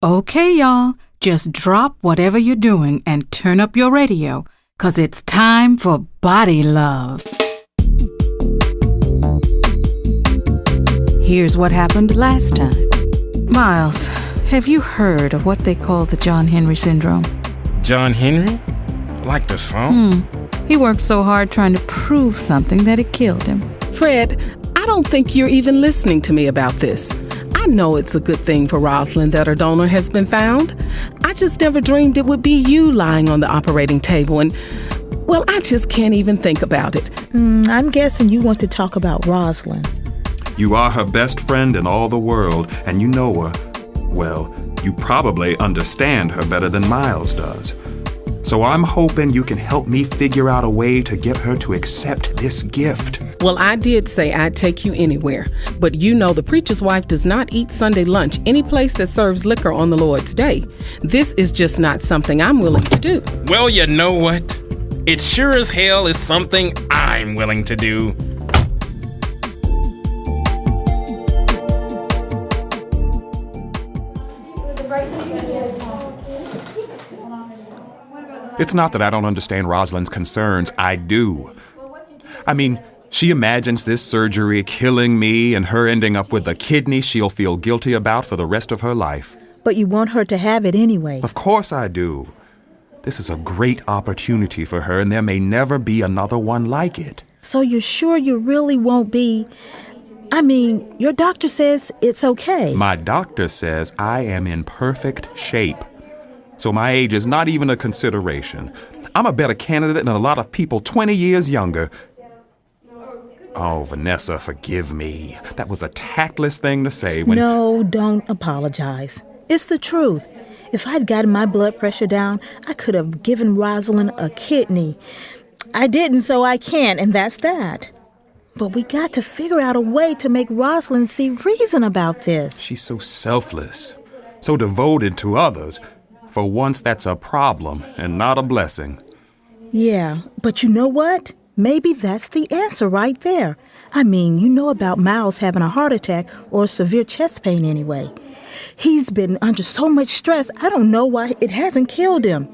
Okay, y'all, just drop whatever you're doing and turn up your radio, 'cause it's time for BodyLove. Here's what happened last time. Miles, have you heard of what they call the John Henry Syndrome? John Henry? Like the song? He worked so hard trying to prove something that it killed him. Fred, I don't think you're even listening to me about this. I know it's a good thing for Rosalind that her donor has been found. I just never dreamed it would be you lying on the operating table, and, well, I just can't even think about it. I'm guessing you want to talk about Rosalind. You are her best friend in all the world, and you know her. Well, you probably understand her better than Miles does. So I'm hoping you can help me figure out a way to get her to accept this gift. Well, I did say I'd take you anywhere, but you know the preacher's wife does not eat Sunday lunch any place that serves liquor on the Lord's Day. This is just not something I'm willing to do. Well, you know what? It sure as hell is something I'm willing to do. It's not that I don't understand Rosalind's concerns. I do. I mean, she imagines this surgery killing me and her ending up with a kidney she'll feel guilty about for the rest of her life. But you want her to have it anyway. Of course I do. This is a great opportunity for her, and there may never be another one like it. So you're sure you really won't be... I mean, your doctor says it's okay. My doctor says I am in perfect shape. So my age is not even a consideration. I'm a better candidate than a lot of people 20 years younger. Oh, Vanessa, forgive me. That was a tactless thing to say when... No, don't apologize. It's the truth. If I'd gotten my blood pressure down, I could have given Rosalind a kidney. I didn't, so I can't, and that's that. But we got to figure out a way to make Rosalind see reason about this. She's so selfless, so devoted to others. For once, that's a problem and not a blessing. Yeah, but you know what? Maybe that's the answer right there. I mean, you know about Miles having a heart attack or severe chest pain anyway. He's been under so much stress, I don't know why it hasn't killed him.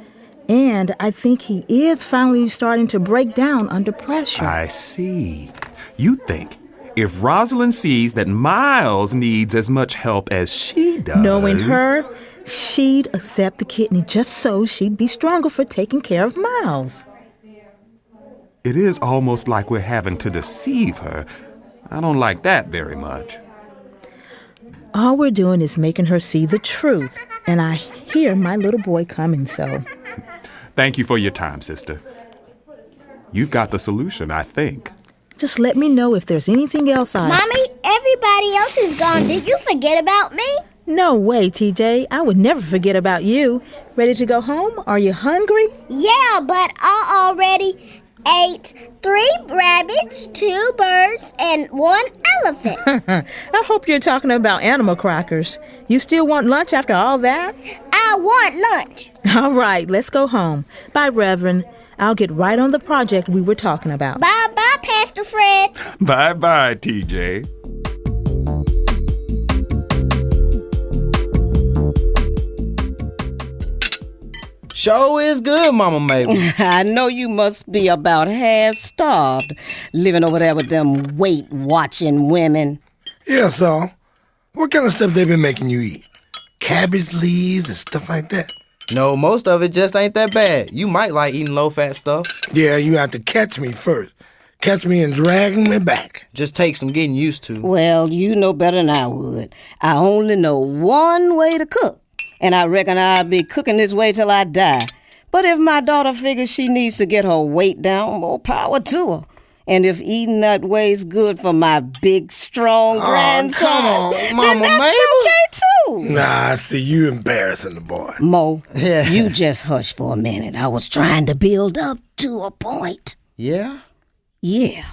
And I think he is finally starting to break down under pressure. I see. You think if Rosalind sees that Miles needs as much help as she does... Knowing her, she'd accept the kidney just so she'd be stronger for taking care of Miles. It is almost like we're having to deceive her. I don't like that very much. All we're doing is making her see the truth. And I hear my little boy coming, so... Thank you for your time, sister. You've got the solution, I think. Just let me know if there's anything else Mommy, everybody else is gone. Did you forget about me? No way, TJ. I would never forget about you. Ready to go home? Are you hungry? Yeah, but I already ate 3 rabbits, 2 birds, and 1 elephant. I hope you're talking about animal crackers. You still want lunch after all that? I want lunch. All right, let's go home. Bye, Reverend. I'll get right on the project we were talking about. Bye-bye, Pastor Fred. Bye-bye, TJ. Sure is good, Mama Mabel. I know you must be about half starved, living over there with them weight-watching women. Yeah, so what kind of stuff they been making you eat? Cabbage leaves and stuff like that? No, most of it just ain't that bad. You might like eating low-fat stuff. Yeah, you have to catch me first. Catch me and drag me back. Just take some getting used to. Well, you know better than I would. I only know one way to cook, and I reckon I'll be cooking this way till I die. But if my daughter figures she needs to get her weight down, more power to her. And if eating that way is good for my big, strong grandson, come on, Mama then that's Mabel. okay, too. Nah, I see you embarrassing the boy. Mo, Yeah. you just hush for a minute. I was trying to build up to a point. Yeah? Yeah.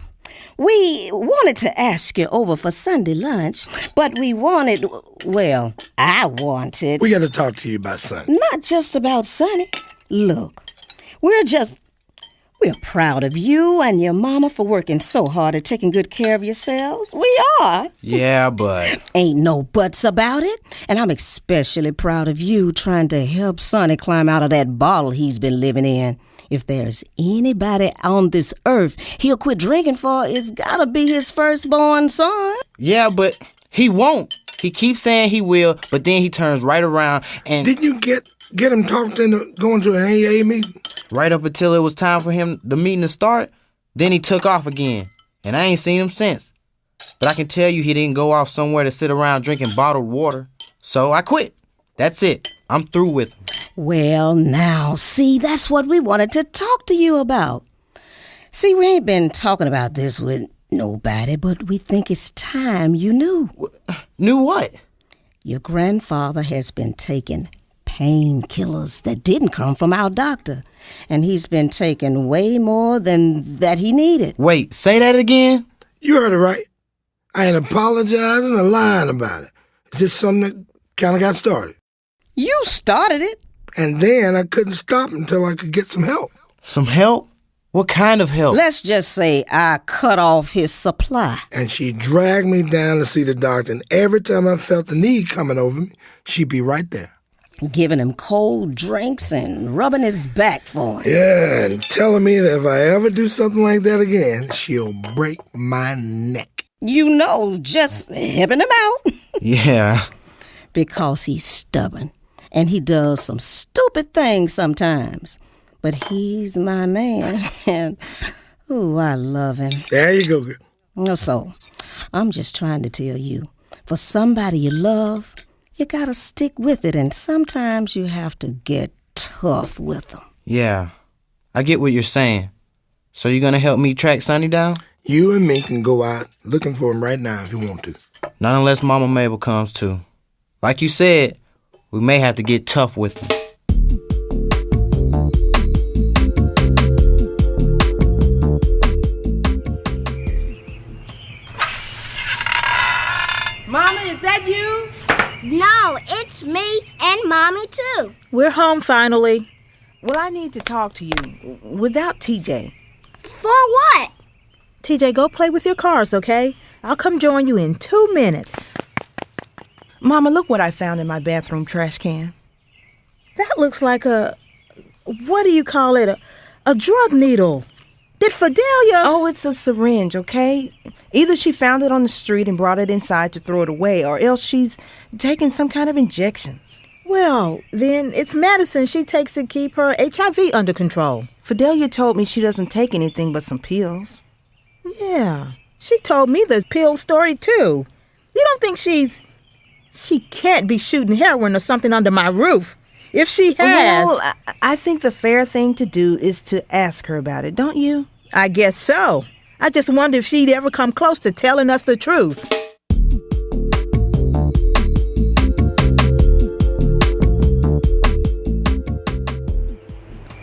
We wanted to ask you over for Sunday lunch, but I wanted... We got to talk to you about Sonny. Not just about Sonny. Look, we're just... We're proud of you and your mama for working so hard at taking good care of yourselves. We are. Yeah, but... Ain't no buts about it. And I'm especially proud of you trying to help Sonny climb out of that bottle he's been living in. If there's anybody on this earth he'll quit drinking for, it's gotta be his firstborn son. Yeah, but he won't. He keeps saying he will, but then he turns right around and... Didn't you get him talked into going to an AA meeting? Right up until it was time for the meeting to start, then he took off again. And I ain't seen him since. But I can tell you he didn't go off somewhere to sit around drinking bottled water. So I quit. That's it. I'm through with him. Well, now, see, that's what we wanted to talk to you about. See, we ain't been talking about this with nobody, but we think it's time you knew. Knew what? Your grandfather has been taking painkillers that didn't come from our doctor, and he's been taking way more than that he needed. Wait, say that again? You heard it right. I ain't apologizing or lying about it. It's just something that kind of got started. You started it. And then I couldn't stop until I could get some help. Some help? What kind of help? Let's just say I cut off his supply. And she dragged me down to see the doctor, and every time I felt the need coming over me, she'd be right there. Giving him cold drinks and rubbing his back for him. Yeah, and telling me that if I ever do something like that again, she'll break my neck. You know, just helping him out. Yeah. Because he's stubborn, and he does some stupid things sometimes. But he's my man, and, ooh, I love him. There you go, girl. So, I'm just trying to tell you, for somebody you love, you gotta stick with it, and sometimes you have to get tough with them. Yeah, I get what you're saying. So you gonna help me track Sonny down? You and me can go out looking for him right now if you want to. Not unless Mama Mabel comes too. Like you said, we may have to get tough with him. Mama, is that you? No, it's me and Mommy, too. We're home finally. Well, I need to talk to you without TJ. For what? TJ, go play with your cars, okay? I'll come join you in 2 minutes. Mama, look what I found in my bathroom trash can. That looks like what do you call it? A drug needle. Did Fidelia... Oh, it's a syringe, okay? Either she found it on the street and brought it inside to throw it away, or else she's taking some kind of injections. Well, then it's medicine she takes to keep her HIV under control. Fidelia told me she doesn't take anything but some pills. Yeah, she told me the pill story, too. You don't think she can't be shooting heroin or something under my roof? If she has... Well, I think the fair thing to do is to ask her about it, don't you? I guess so. I just wonder if she'd ever come close to telling us the truth.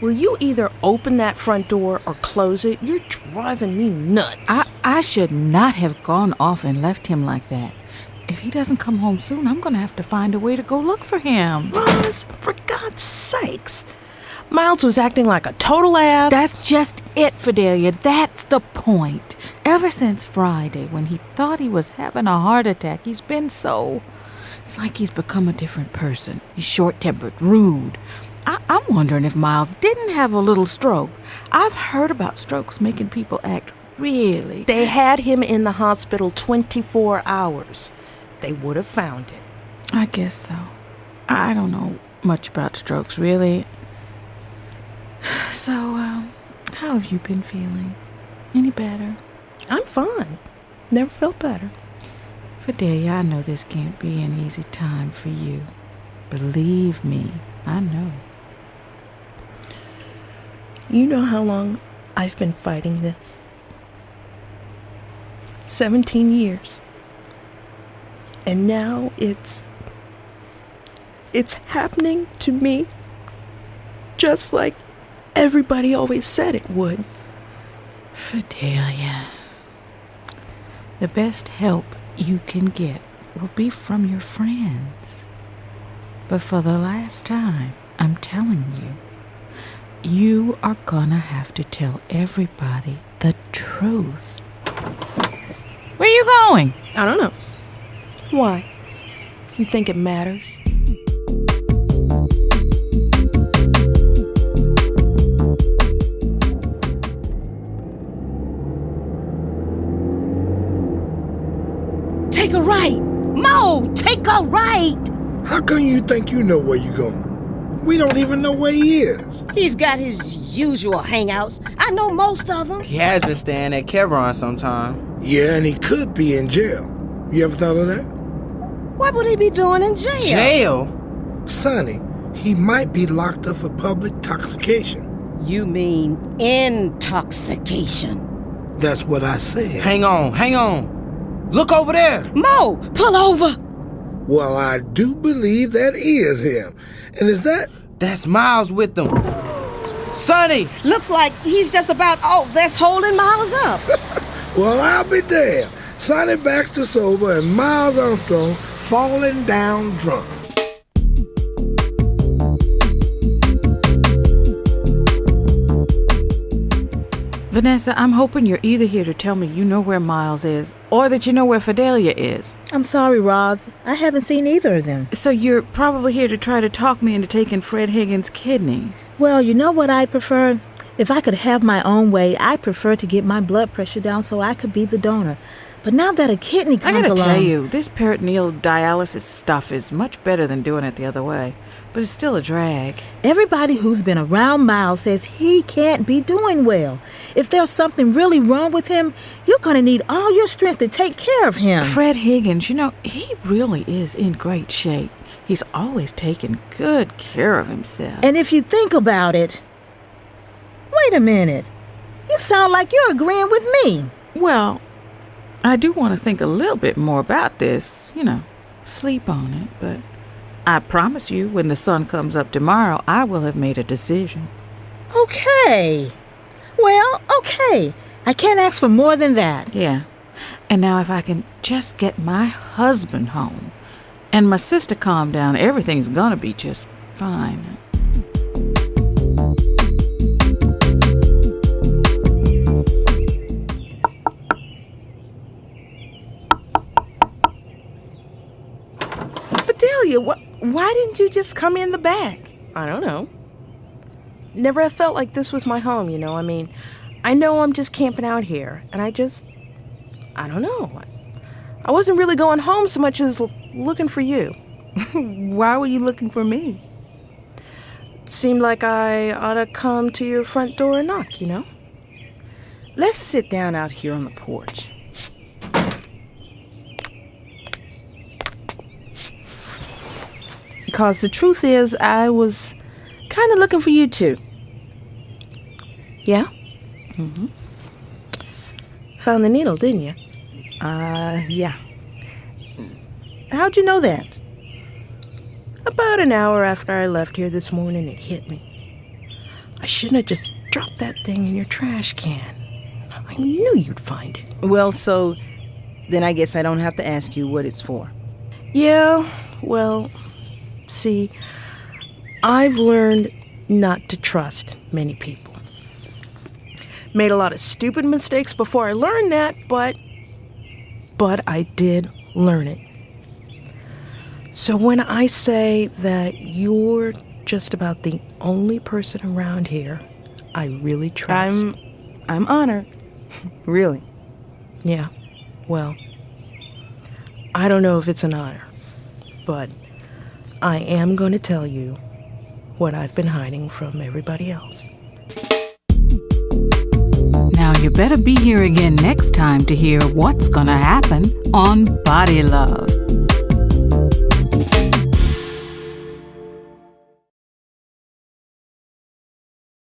Will you either open that front door or close it? You're driving me nuts. I should not have gone off and left him like that. If he doesn't come home soon, I'm going to have to find a way to go look for him. Roz, for God's sakes. Miles was acting like a total ass. That's just it, Fidelia. That's the point. Ever since Friday, when he thought he was having a heart attack, he's been so... It's like he's become a different person. He's short-tempered, rude. I'm wondering if Miles didn't have a little stroke. I've heard about strokes making people act really... They had him in the hospital 24 hours. They would have found it. I guess so. I don't know much about strokes, really. So, how have you been feeling? Any better? I'm fine. Never felt better. Fidelia, I know this can't be an easy time for you. Believe me, I know. You know how long I've been fighting this? 17 years. And now it's happening to me just like everybody always said it would. Fidelia, the best help you can get will be from your friends. But for the last time, I'm telling you, You are gonna have to tell everybody the truth. Where you going? I don't know. Why? You think it matters? Take a right. Mo, take a right. How come you think you know where you're going? We don't even know where he is. He's got his usual hangouts. I know most of them. He has been staying at Chevron sometime. Yeah, and he could be in jail. You ever thought of that? What would he be doing in jail? Jail? Sonny, he might be locked up for public intoxication. You mean intoxication? That's what I said. Hang on. Look over there. Mo, pull over. Well, I do believe that is him. And is that... That's Miles with them. Sonny! Looks like he's just about, that's holding Miles up. Well, I'll be damned. Sonny Baxter sober and Miles Armstrong falling down drunk. Vanessa, I'm hoping you're either here to tell me you know where Miles is, or that you know where Fidelia is. I'm sorry, Roz. I haven't seen either of them. So you're probably here to try to talk me into taking Fred Higgins' kidney. Well, you know what I'd prefer? If I could have my own way, I'd prefer to get my blood pressure down so I could be the donor. But now that a kidney comes I gotta along... tell you, this peritoneal dialysis stuff is much better than doing it the other way. But it's still a drag. Everybody who's been around Miles says he can't be doing well. If there's something really wrong with him, you're going to need all your strength to take care of him. Fred Higgins, he really is in great shape. He's always taken good care of himself. And if you think about it... Wait a minute. You sound like you're agreeing with me. Well, I do want to think a little bit more about this, sleep on it, but... I promise you, when the sun comes up tomorrow, I will have made a decision. Okay. Well, okay. I can't ask for more than that. Yeah. And now if I can just get my husband home and my sister calm down, everything's gonna be just fine. Fidelia, why didn't you just come in the back? I don't know. Never have felt like this was my home, I mean, I know I'm just camping out here, and I don't know. I wasn't really going home so much as looking for you. Why were you looking for me? It seemed like I ought to come to your front door and knock, Let's sit down out here on the porch. Because the truth is, I was kind of looking for you too. Yeah? Mm-hmm. Found the needle, didn't you? Yeah. How'd you know that? About an hour after I left here this morning, it hit me. I shouldn't have just dropped that thing in your trash can. I knew you'd find it. Well, so then I guess I don't have to ask you what it's for. Yeah, well, see, I've learned not to trust many people. Made a lot of stupid mistakes before I learned that, but I did learn it. So when I say that you're just about the only person around here I really trust... I'm honored. Really? Yeah, well, I don't know if it's an honor, but I am going to tell you what I've been hiding from everybody else. Now you better be here again next time to hear what's gonna happen on BodyLove.